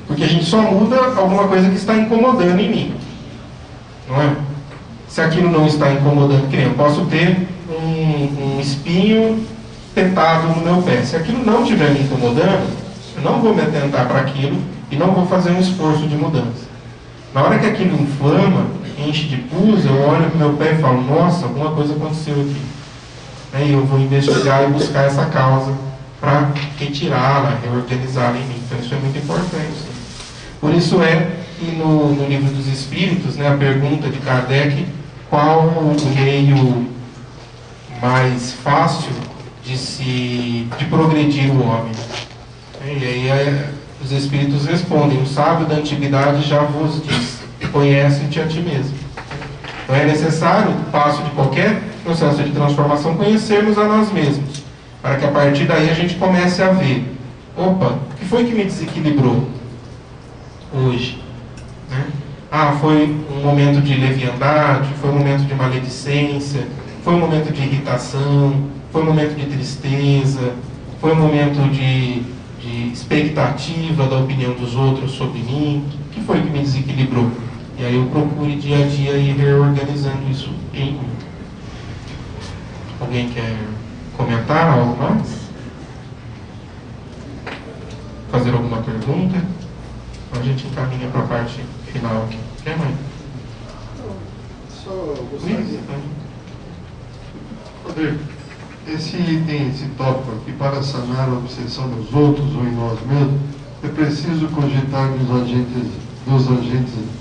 Porque a gente só muda alguma coisa que está incomodando em mim. Não é? Se aquilo não está incomodando, que nem eu posso ter um espinho tentado no meu pé. Se aquilo não estiver me incomodando, eu não vou me atentar para aquilo e não vou fazer um esforço de mudança. Na hora que aquilo inflama, enche de pus, eu olho para o meu pé e falo, nossa, alguma coisa aconteceu aqui. Aí eu vou investigar e buscar essa causa para retirá-la, reorganizá-la em mim. Então isso é muito importante. Por isso é que no Livro dos Espíritos, né, a pergunta de Kardec, qual o meio mais fácil de progredir o homem? E aí os Espíritos respondem, o sábio da antiguidade já vos diz, conhece-te a ti mesmo. Então é necessário, o passo de qualquer processo de transformação, conhecermos a nós mesmos, para que a partir daí a gente comece a ver, opa, o que foi que me desequilibrou hoje? Né? Ah, foi um momento de leviandade, foi um momento de maledicência, foi um momento de irritação, foi um momento de tristeza, foi um momento de expectativa da opinião dos outros sobre mim. O que foi que me desequilibrou? E aí eu procuro dia a dia ir reorganizando isso em mim. Alguém quer comentar algo mais? Fazer alguma pergunta? A gente encaminha para a parte final aqui. Quer, mãe? Só gostaria. Rodrigo, esse item, esse tópico aqui, para sanar a obsessão dos outros ou em nós mesmos, é preciso cogitar dos agentes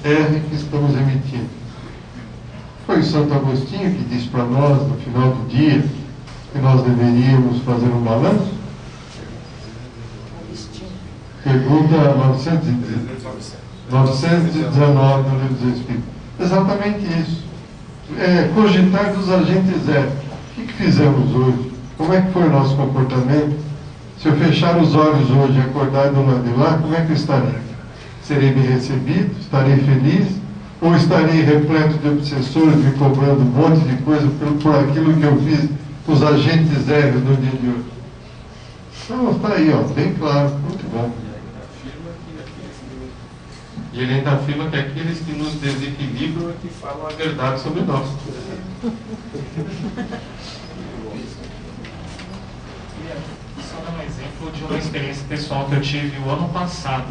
R que estamos emitindo. Foi Santo Agostinho que disse para nós, no final do dia, que nós deveríamos fazer um balanço? Pergunta 919 do Livro dos Espíritos. Exatamente isso. Cogitar dos agentes R. O que fizemos hoje? Como é que foi o nosso comportamento? Se eu fechar os olhos hoje e acordar do lado de lá, como é que eu estarei? Serei bem recebido? Estarei feliz? Ou estarei repleto de obsessores, me cobrando um monte de coisa por aquilo que eu fiz com os agentes aéreos no dia de hoje? Então, está aí, ó, bem claro, muito bom. E ele ainda afirma que aqueles que nos desequilibram é que falam a verdade sobre nós. Só dar um exemplo de uma experiência pessoal que eu tive o ano passado.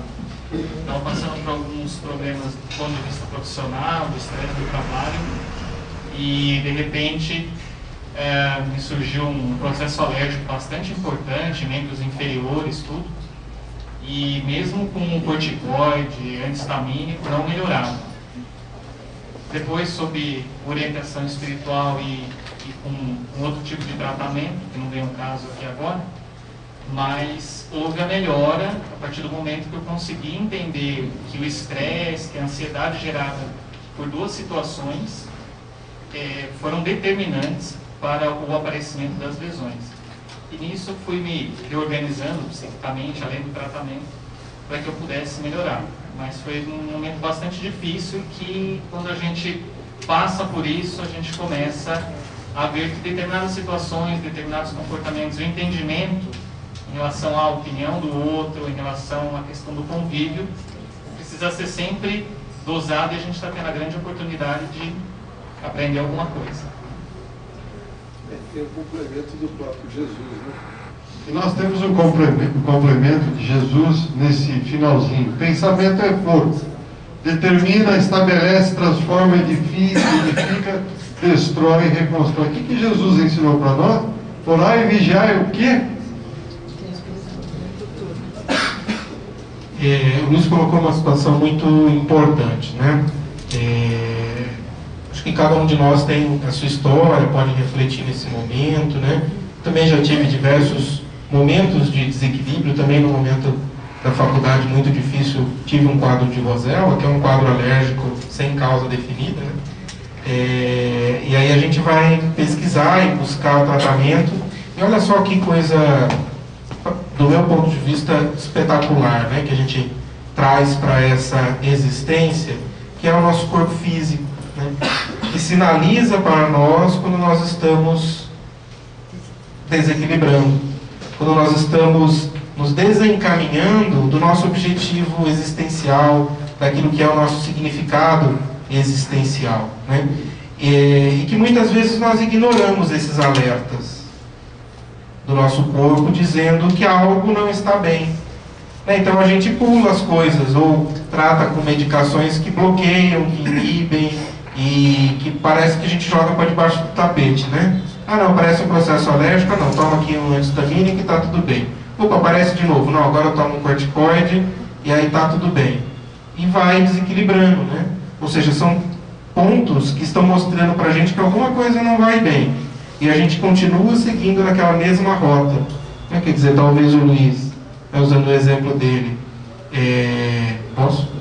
Estava passando por alguns problemas do ponto de vista profissional, do estresse do trabalho, e de repente me surgiu um processo alérgico bastante importante, membros inferiores, tudo. E mesmo com um corticoide, antihistamínico, não melhorava. Depois, sob orientação espiritual e com um outro tipo de tratamento, que não vem ao caso aqui agora, mas houve a melhora a partir do momento que eu consegui entender que o estresse, que a ansiedade gerada por duas situações foram determinantes para o aparecimento das lesões. E nisso eu fui me reorganizando psiquicamente, além do tratamento, para que eu pudesse melhorar. Mas foi um momento bastante difícil que, quando a gente passa por isso, a gente começa a ver que determinadas situações, determinados comportamentos, o entendimento em relação à opinião do outro, em relação à questão do convívio, precisa ser sempre dosado, e a gente está tendo a grande oportunidade de aprender alguma coisa. Tem o complemento do próprio Jesus, né? E nós temos um complemento de Jesus nesse finalzinho. Pensamento é força. Determina, estabelece, transforma, edifica, destrói e reconstrói. O que Jesus ensinou para nós? Orar e vigiar é o quê? O Luiz colocou uma situação muito importante, né? Acho que cada um de nós tem a sua história, pode refletir nesse momento, né? Também já tive diversos momentos de desequilíbrio, também no momento da faculdade muito difícil, tive um quadro de Rosella, que é um quadro alérgico sem causa definida, né? E aí a gente vai pesquisar e buscar o tratamento, e olha só que coisa, do meu ponto de vista, espetacular, né? Que a gente traz para essa existência, que é o nosso corpo físico, né? Que sinaliza para nós quando nós estamos desequilibrando, quando nós estamos nos desencaminhando do nosso objetivo existencial, daquilo que é o nosso significado existencial, né? E que muitas vezes nós ignoramos esses alertas do nosso corpo, dizendo que algo não está bem, né? Então a gente pula as coisas, ou trata com medicações que bloqueiam, que inibem, e que parece que a gente joga para debaixo do tapete, né? Ah não, parece um processo alérgico, não, toma aqui um antihistamínico e está tudo bem. Opa, aparece de novo, não, agora eu tomo um corticoide e aí está tudo bem. E vai desequilibrando, né? Ou seja, são pontos que estão mostrando para a gente que alguma coisa não vai bem. E a gente continua seguindo naquela mesma rota. Né? Quer dizer, talvez o Luiz, usando o exemplo dele, posso?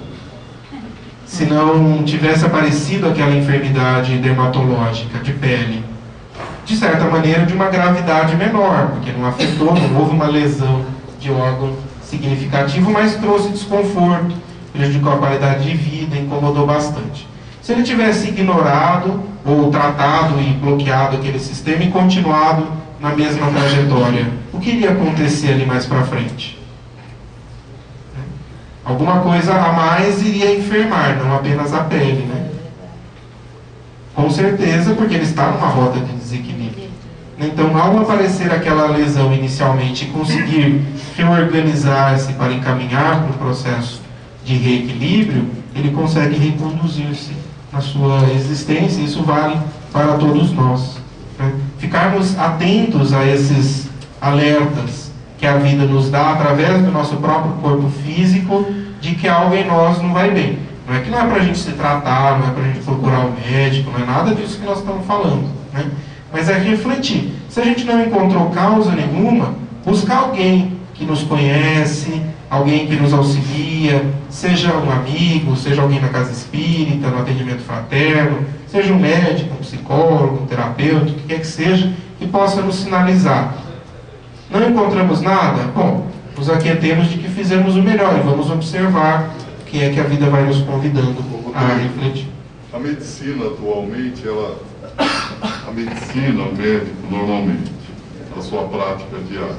Se não tivesse aparecido aquela enfermidade dermatológica de pele, de certa maneira, de uma gravidade menor, porque não afetou, não houve uma lesão de órgão significativo, mas trouxe desconforto, prejudicou a qualidade de vida, incomodou bastante. Se ele tivesse ignorado ou tratado e bloqueado aquele sistema e continuado na mesma trajetória, o que iria acontecer ali mais para frente? Alguma coisa a mais iria enfermar, não apenas a pele, né? Com certeza, porque ele está numa rota de desequilíbrio. Então, ao aparecer aquela lesão inicialmente e conseguir reorganizar-se para encaminhar para o processo de reequilíbrio, ele consegue reconduzir-se na sua existência. Isso vale para todos nós, né? Ficarmos atentos a esses alertas que a vida nos dá através do nosso próprio corpo físico, de que algo em nós não vai bem. Não é que não é para a gente se tratar, não é para a gente procurar o médico, não é nada disso que nós estamos falando, né? Mas é refletir. Se a gente não encontrou causa nenhuma, buscar alguém que nos conhece, alguém que nos auxilia, seja um amigo, seja alguém na casa espírita, no atendimento fraterno, seja um médico, um psicólogo, um terapeuta, o que quer que seja, que possa nos sinalizar. Não encontramos nada? Bom, nos aquietemos de que fizemos o melhor e vamos observar o que é que a vida vai nos convidando a refletir. A medicina atualmente, a medicina, o médico normalmente, a sua prática diária,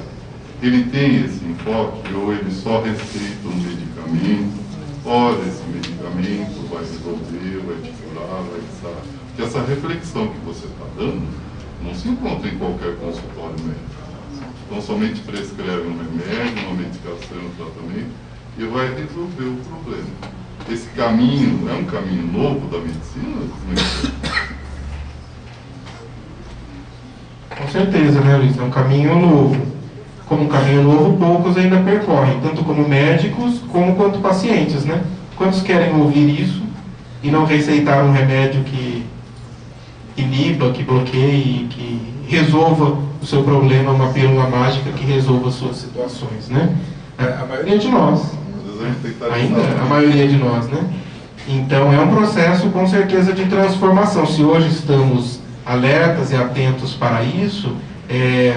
ele tem esse enfoque ou ele só receita um medicamento? Olha, esse medicamento vai resolver, vai te curar, vai te sarar. Porque essa reflexão que você está dando não se encontra em qualquer consultório médico. Então somente prescreve um remédio, uma medicação, um tratamento e vai resolver o problema. Esse caminho é um caminho novo da medicina? Com certeza, né, Luiz? É um caminho novo. Como um caminho novo, poucos ainda percorrem, tanto como médicos, como quanto pacientes, né? Quantos querem ouvir isso e não receitar um remédio que iniba, que bloqueie, que resolva o seu problema, uma pílula mágica que resolva as suas situações, né? A maioria de nós. Ainda a maioria de nós, né? Então é um processo com certeza de transformação. Se hoje estamos alertas e atentos para isso,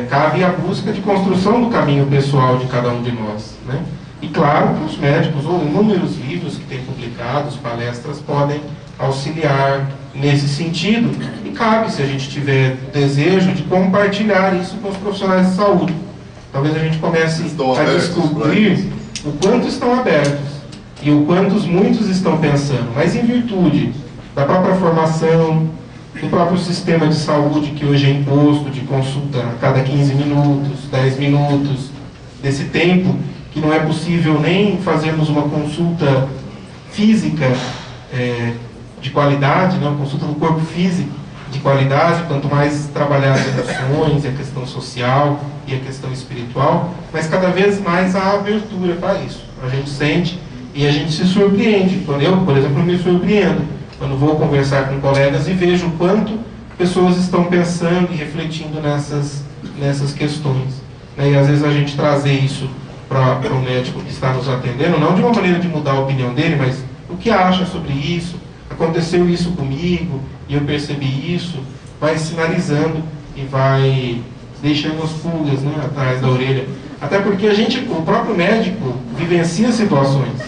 cabe a busca de construção do caminho pessoal de cada um de nós, né? E claro que os médicos ou inúmeros livros que têm publicados, palestras, podem auxiliar nesse sentido, e cabe, se a gente tiver desejo, de compartilhar isso com os profissionais de saúde. Talvez a gente comece a descobrir o quanto estão abertos e o quanto muitos estão pensando, mas em virtude da própria formação, do próprio sistema de saúde que hoje é imposto, de consulta a cada 15 minutos, 10 minutos, desse tempo que não é possível nem fazermos uma consulta física de qualidade, né? Uma consulta do corpo físico de qualidade, quanto mais trabalhar as emoções, a questão social e a questão espiritual, mas cada vez mais há abertura para isso. A gente sente e a gente se surpreende. Quando eu, por exemplo, me surpreendo quando vou conversar com colegas e vejo o quanto pessoas estão pensando e refletindo nessas questões, né? E às vezes a gente trazer isso para o médico que está nos atendendo, não de uma maneira de mudar a opinião dele, mas o que acha sobre isso, aconteceu isso comigo e eu percebi isso, vai sinalizando e vai deixando as pulgas, né, atrás da orelha. Até porque o próprio médico vivencia situações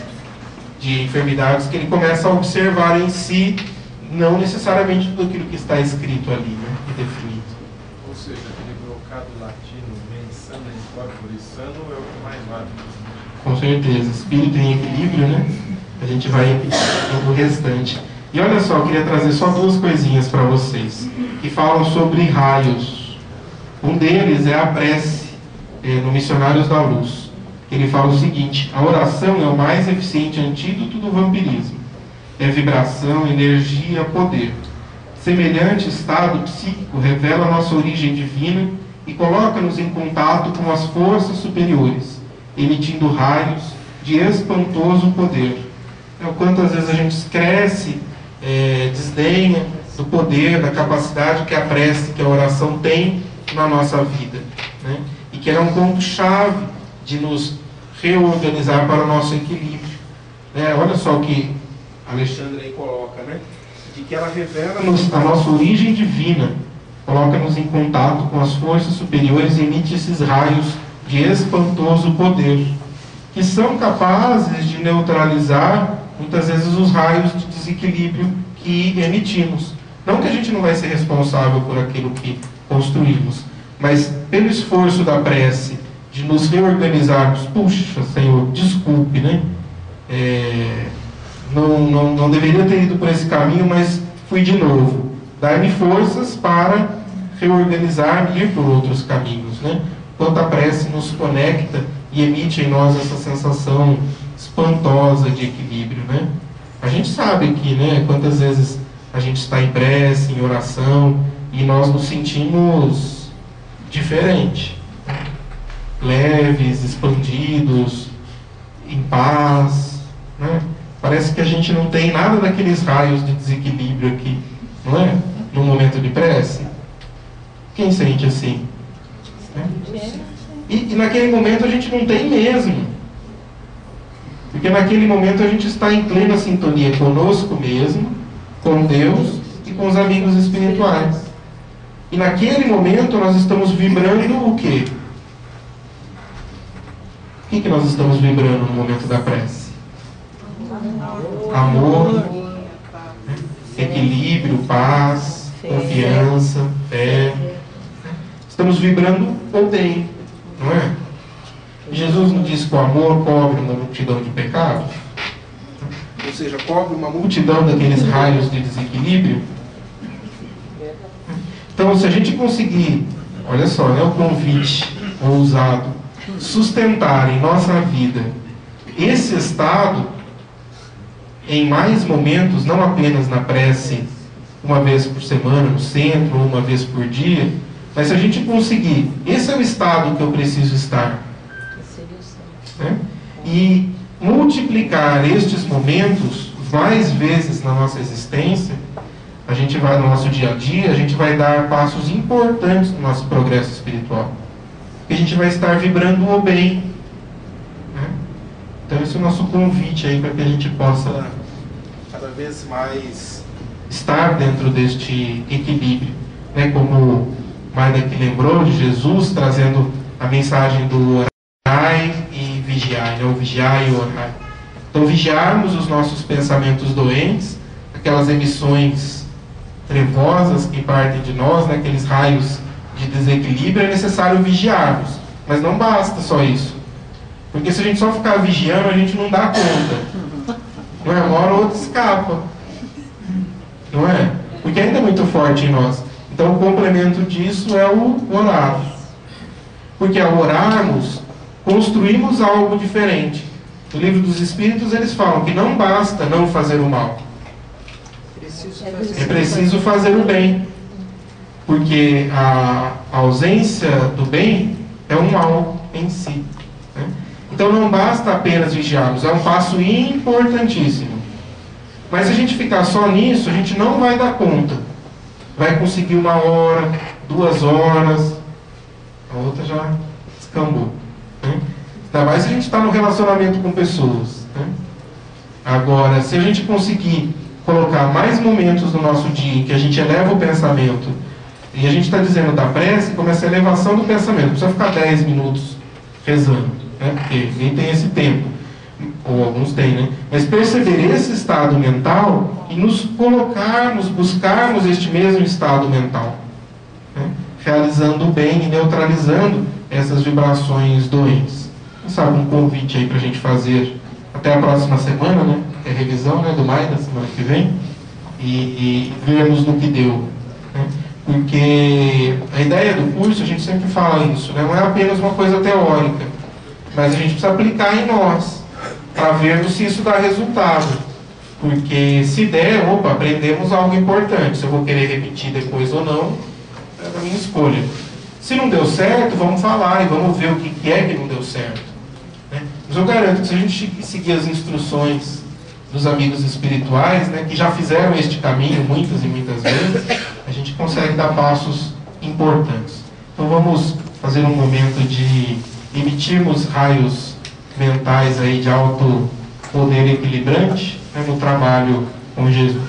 de enfermidades que ele começa a observar em si, não necessariamente tudo aquilo que está escrito ali, né, e definido. Ou seja, aquele brocado latino, mens sana in corpore sano, é o que mais vale. Com certeza. Espírito em equilíbrio, né? A gente vai no restante. E olha só, eu queria trazer só duas coisinhas para vocês, que falam sobre raios. Um deles é a prece, no Missionários da Luz. Ele fala o seguinte: a oração é o mais eficiente antídoto do vampirismo. É vibração, energia, poder. Semelhante estado psíquico revela nossa origem divina e coloca-nos em contato com as forças superiores, emitindo raios de espantoso poder. O quanto às vezes a gente cresce, desdenha do poder, da capacidade que a prece, que a oração tem na nossa vida, né? E que ela é um ponto-chave de nos reorganizar para o nosso equilíbrio, né? Olha só o que Alexandre aí coloca, né? De que ela revela a nossa origem divina coloca-nos em contato com as forças superiores e emite esses raios de espantoso poder, que são capazes de neutralizar, muitas vezes, os raios de desequilíbrio que emitimos. Não que a gente não vai ser responsável por aquilo que construímos, mas pelo esforço da prece, de nos reorganizarmos, puxa, Senhor, desculpe, né? Não deveria ter ido por esse caminho, mas fui de novo. Dai-me forças para reorganizar e ir por outros caminhos, né? Quanto a prece nos conecta e emite em nós essa sensação espantosa de equilíbrio, né? A gente sabe aqui, né, quantas vezes a gente está em prece, em oração, e nós nos sentimos diferente, né? Leves, expandidos, em paz, né? Parece que a gente não tem nada daqueles raios de desequilíbrio aqui, não é? No momento de prece. Quem sente assim? Né? E naquele momento a gente não tem mesmo. Porque naquele momento a gente está em plena sintonia conosco mesmo, com Deus e com os amigos espirituais. E naquele momento nós estamos vibrando o quê? O que nós estamos vibrando no momento da prece? Amor, equilíbrio, paz, confiança, fé. Estamos vibrando o bem, não é? Jesus não disse que o amor cobre uma multidão de pecados? Ou seja, cobre uma multidão daqueles raios de desequilíbrio? Então, se a gente conseguir, olha só, né, o convite ousado, sustentar em nossa vida esse estado em mais momentos, não apenas na prece uma vez por semana no centro ou uma vez por dia, mas se a gente conseguir, esse é o estado que eu preciso estar, né? E multiplicar estes momentos mais vezes na nossa existência, a gente vai no nosso dia a dia, a gente vai dar passos importantes no nosso progresso espiritual, porque a gente vai estar vibrando o bem, né? Então esse é o nosso convite aí para que a gente possa cada vez mais estar dentro deste equilíbrio, né? Como o Maida que lembrou de Jesus trazendo a mensagem do orai e vigiai, né? O vigiai e o orai. Então vigiarmos os nossos pensamentos doentes, aquelas emissões trevosas que partem de nós, né? Aqueles raios de desequilíbrio, é necessário vigiarmos, mas não basta só isso, porque se a gente só ficar vigiando, a gente não dá conta, não é? Uma hora ou outra escapa, não é? Porque ainda é muito forte em nós. Então o complemento disso é o orar, porque ao orarmos construímos algo diferente. No Livro dos Espíritos eles falam que não basta não fazer o mal, é preciso fazer o bem, porque a ausência do bem é um mal em si, né? Então não basta apenas vigiarmos, é um passo importantíssimo. Mas se a gente ficar só nisso, a gente não vai dar conta. Vai conseguir 1 hora, 2 horas, a outra já descambou, né? Ainda mais se a gente está no relacionamento com pessoas, né? Agora, se a gente conseguir colocar mais momentos no nosso dia em que a gente eleva o pensamento, e a gente está dizendo da prece, começa a elevação do pensamento, não precisa ficar 10 minutos rezando, né? Porque nem tem esse tempo, ou alguns têm, né? Mas perceber esse estado mental e nos colocarmos, buscarmos este mesmo estado mental, né? Realizando o bem e neutralizando essas vibrações doentes. Quem sabe um convite aí para a gente fazer até a próxima semana, né? É revisão, né, do Maida, semana que vem, e vermos no que deu, né? Porque a ideia do curso, a gente sempre fala isso, né? Não é apenas uma coisa teórica, mas a gente precisa aplicar em nós, para vermos se isso dá resultado. Porque se der, opa, aprendemos algo importante. Se eu vou querer repetir depois ou não, é a minha escolha. Se não deu certo, vamos falar e vamos ver o que é que não deu certo, né? Mas eu garanto que se a gente seguir as instruções dos amigos espirituais, né, que já fizeram este caminho muitas e muitas vezes, a gente consegue dar passos importantes. Então vamos fazer um momento de emitirmos raios mentais aí de alto poder equilibrante, né, no trabalho com Jesus.